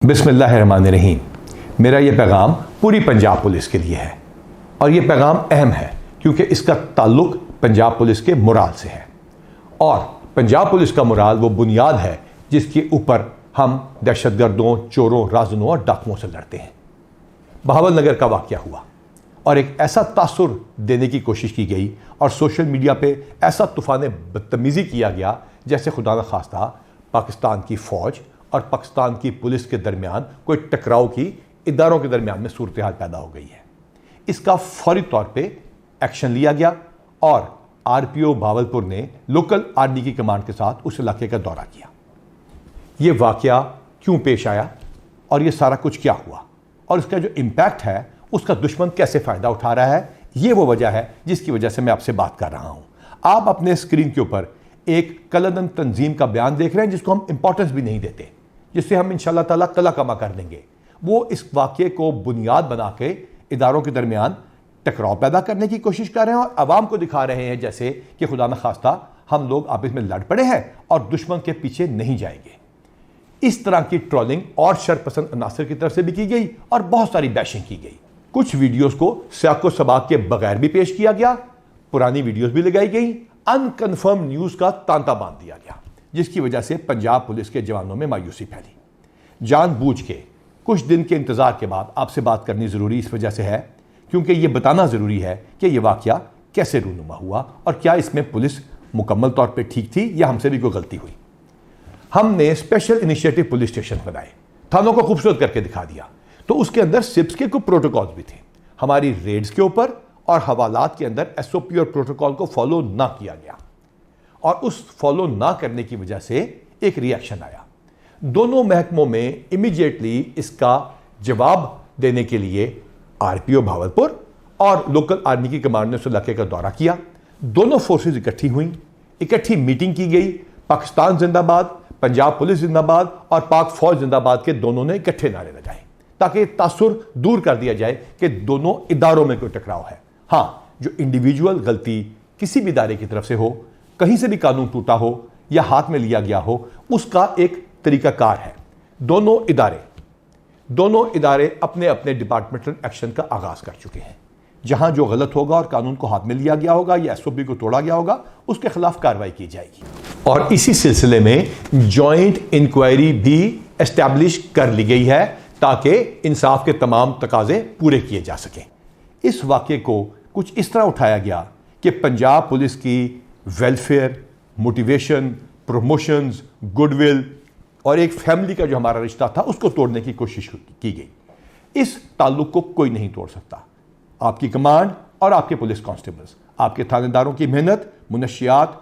बिस्मिल्लाहिर्रहमानिर्रहीम। मेरा ये पैगाम पूरी पंजाब पुलिस के लिए है और ये पैगाम अहम है क्योंकि इसका ताल्लुक पंजाब पुलिस के मोराल से है और पंजाब पुलिस का मोराल वो बुनियाद है जिसके ऊपर हम दहशतगर्दों, चोरों, राज़नों और डाकुओं से लड़ते हैं। बहावल नगर का वाक़या हुआ और एक ऐसा तासुर देने की कोशिश की गई और सोशल मीडिया पे ऐसा तूफ़ान बदतमीज़ी किया गया जैसे खुदा न खास्ता पाकिस्तान की फ़ौज और पाकिस्तान की पुलिस के दरमियान कोई टकराव की इदारों के दरमियान में सूरत हाल पैदा हो गई है। इसका फौरी तौर पे एक्शन लिया गया और आरपीओ भावलपुर ने लोकल आर्मी की कमांड के साथ उस इलाके का दौरा किया। ये वाक़या क्यों पेश आया और ये सारा कुछ क्या हुआ और इसका जो इम्पैक्ट है उसका दुश्मन कैसे फ़ायदा उठा रहा है, ये वो वजह है जिसकी वजह से मैं आपसे बात कर रहा हूँ। आप अपने स्क्रीन के ऊपर एक कलदन तंजीम का बयान देख रहे हैं जिसको हम इंपॉर्टेंस भी नहीं देते, जिससे हम इंशाल्लाह ताला कला कमा कर देंगे। वो इस वाक़े को बुनियाद बना के इदारों के दरमियान टकराव पैदा करने की कोशिश कर रहे हैं और आवाम को दिखा रहे हैं जैसे कि खुदा न खास्ता हम लोग आपस में लड़ पड़े हैं और दुश्मन के पीछे नहीं जाएंगे। इस तरह की ट्रोलिंग और शरपसंद अनासर की तरफ से भी की गई और बहुत सारी बैशिंग की गई। कुछ वीडियोस को सियाको सबाक के बगैर भी पेश किया गया, पुरानी वीडियोस भी लगाई गई, अनकन्फर्म न्यूज का तांता बांध दिया गया, जिसकी वजह से पंजाब पुलिस के जवानों में मायूसी फैली। जानबूझ के कुछ दिन के इंतजार के बाद आपसे बात करनी जरूरी इस वजह से है क्योंकि यह बताना जरूरी है कि यह वाकया कैसे रूनुमा हुआ और क्या इसमें पुलिस मुकम्मल तौर पर ठीक थी या हमसे भी कोई गलती हुई। हमने स्पेशल इनिशिएटिव पुलिस स्टेशन बनाए, थानों को खूबसूरत करके दिखा दिया, तो उसके अंदर सिप्स के कुछ प्रोटोकॉल्स भी थे। हमारी रेड्स के ऊपर और हवालात के अंदर एसओपी और प्रोटोकॉल को फॉलो ना किया गया और उस फॉलो ना करने की वजह से एक रिएक्शन आया। दोनों महकमों में इमीडिएटली इसका जवाब देने के लिए आरपीओ भावलपुर और लोकल आर्मी की कमांड ने उस इलाके का दौरा किया। दोनों फोर्सेज इकट्ठी हुई, इकट्ठी मीटिंग की गई। पाकिस्तान जिंदाबाद, पंजाब पुलिस जिंदाबाद और पाक फौज जिंदाबाद के दोनों ने इकट्ठे नारे लगाए ताकि तासुर दूर कर दिया जाए कि दोनों इदारों में कोई टकराव है। हाँ, जो इंडिविजुअल गलती किसी भी इदारे की तरफ से हो, कहीं से भी कानून टूटा हो या हाथ में लिया गया हो, उसका एक तरीकाकार है। दोनों इदारे अपने अपने डिपार्टमेंटल एक्शन का आगाज कर चुके हैं। जहां जो गलत होगा और कानून को हाथ में लिया गया होगा या एसओपी को तोड़ा गया होगा, उसके खिलाफ कार्रवाई की जाएगी। और इसी सिलसिले में जॉइंट इंक्वायरी भी एस्टैब्लिश कर ली गई है ताकि इंसाफ के तमाम तकाजे पूरे किए जा सकें। इस वाक़े को कुछ इस तरह उठाया गया कि पंजाब पुलिस की वेलफेयर, मोटिवेशन, प्रमोशंस, गुडविल और एक फैमिली का जो हमारा रिश्ता था उसको तोड़ने की कोशिश की गई। इस ताल्लुक को कोई नहीं तोड़ सकता। आपकी कमांड और आपके पुलिस कांस्टेबल्स, आपके थानेदारों की मेहनत मुनशियात,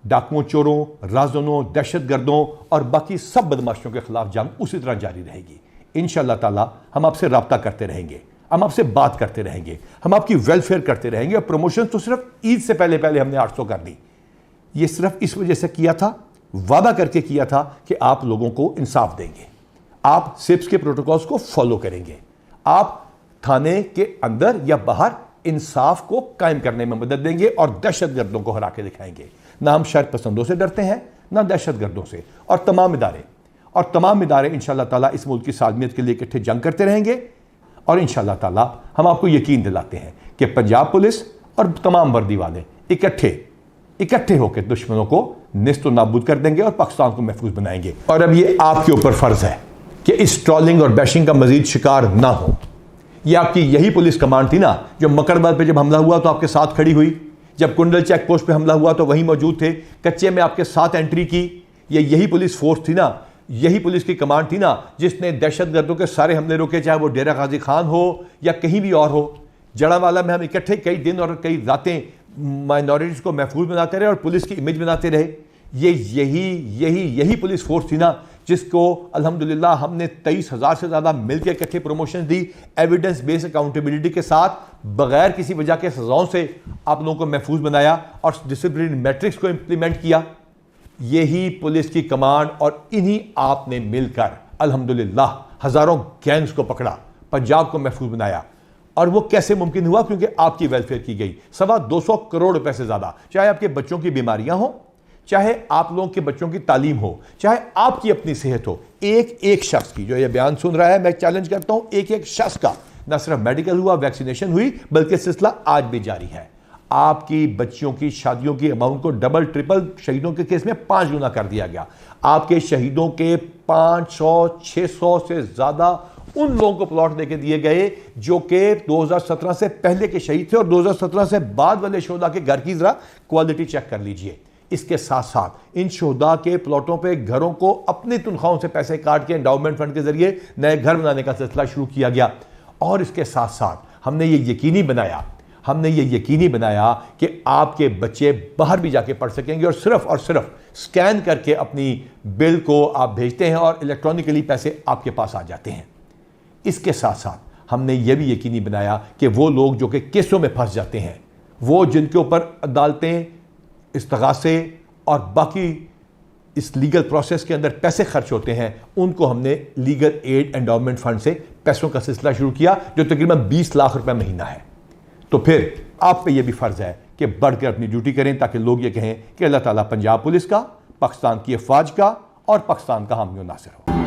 डाकुओं, चोरों, राज़नों, दहशतगर्दों और बाकी सब बदमाशों के खिलाफ जंग उसी तरह जारी रहेगी। इंशाअल्लाह ताला हम आपसे रब्ता करते रहेंगे, हम आपसे बात करते रहेंगे, हम आपकी वेलफेयर करते रहेंगे। और प्रमोशन तो सिर्फ ईद से पहले पहले हमने 800 कर दी। ये सिर्फ इस वजह से किया था, वादा करके किया था कि आप लोगों को इंसाफ देंगे, आप सिप्स के प्रोटोकॉल्स को फॉलो करेंगे, आप थाने के अंदर या बाहर इंसाफ को कायम करने में मदद देंगे और दहशतगर्दों को हरा के दिखाएंगे। ना हम शर पसंदों से डरते हैं, ना दहशतगर्दों से। और तमाम इदारे इंशाअल्लाह ताला इस मुल्क की सालमियत के लिए इकट्ठे जंग करते रहेंगे और इंशाअल्लाह ताला हम आपको यकीन दिलाते हैं कि पंजाब पुलिस और तमाम वर्दी वाले इकट्ठे होकर दुश्मनों को निस्त नाबूद कर देंगे और पाकिस्तान को महफूज बनाएंगे। और अब ये आपके ऊपर फर्ज है कि इस ट्रोलिंग और बैशिंग का मजीद शिकार ना हो। ये आपकी यही पुलिस कमांड थी ना जो मकरबाद पे जब हमला हुआ तो आपके साथ खड़ी हुई, जब कुंडल चेक पोस्ट पे हमला हुआ तो वहीं मौजूद थे, कच्चे में आपके साथ एंट्री की। ये यही पुलिस फोर्स थी ना, यही पुलिस की कमांड थी ना जिसने दहशतगर्दों के सारे हमले रोके, चाहे वो डेरा गाजी खान हो या कहीं भी और हो। जड़ावाला में हम इकट्ठे कई दिन और कई रातें माइनॉरिटीज को महफूज बनाते रहे और पुलिस की इमेज बनाते रहे। ये यही पुलिस फोर्स थी ना जिसको अल्हम्दुलिल्लाह हमने 23,000 से ज़्यादा मिलकर इकट्ठे प्रमोशन दी, एविडेंस बेस्ड अकाउंटेबिलिटी के साथ, बगैर किसी वजह के सजाओं से आप लोगों को महफूज बनाया और डिसिप्लिन मैट्रिक्स को इंप्लीमेंट किया। यही पुलिस की कमांड और इन्हीं आपने मिलकर अल्हम्दुलिल्लाह हज़ारों गैंग्स को पकड़ा, पंजाब को महफूज बनाया। और वो कैसे मुमकिन हुआ? क्योंकि आपकी वेलफेयर की गई। 225 करोड़ रुपए से ज़्यादा, चाहे आपके बच्चों की बीमारियां हो, चाहे आप लोगों के बच्चों की तालीम हो, चाहे आपकी अपनी सेहत हो, एक एक शख्स की, जो ये बयान सुन रहा है, मैं चैलेंज करता हूं, एक एक शख्स का न सिर्फ मेडिकल हुआ, वैक्सीनेशन हुई, बल्कि सिलसिला आज भी जारी है। आपकी बच्चियों की शादियों की अमाउंट को डबल ट्रिपल शहीदों के केस में 5 गुना कर दिया गया। आपके शहीदों के 500-600 से ज्यादा उन लोगों को प्लॉट देके दिए गए जो कि 2017 से पहले के शहीद थे, और 2017 से बाद वाले शोधा के घर की जरा क्वालिटी चेक कर लीजिए। इसके साथ साथ इन शोधा के प्लॉटों पे घरों को अपनी तनख्वाहों से पैसे काट के एंडाउमेंट फंड के जरिए नए घर बनाने का सिलसिला शुरू किया गया। और इसके साथ साथ हमने ये यकीनी बनाया कि आपके बच्चे बाहर भी जाके पढ़ सकेंगे, और सिर्फ स्कैन करके अपनी बिल को आप भेजते हैं और इलेक्ट्रॉनिकली पैसे आपके पास आ जाते हैं। इसके साथ साथ हमने ये भी यकीनी बनाया कि वो लोग जो कि केसों में फंस जाते हैं, वो जिनके ऊपर अदालतें, इस्तगासे और बाकी इस लीगल प्रोसेस के अंदर पैसे खर्च होते हैं, उनको हमने लीगल एड एंडाउमेंट फंड से पैसों का सिलसिला शुरू किया, जो तकरीबन 20 लाख रुपए महीना है। तो फिर आप पे ये भी फर्ज है कि बढ़कर अपनी ड्यूटी करें, ताकि लोग ये कहें कि अल्लाह ताला पंजाब पुलिस का, पाकिस्तान की अफवाज का और पाकिस्तान का हामी और नासिर हो।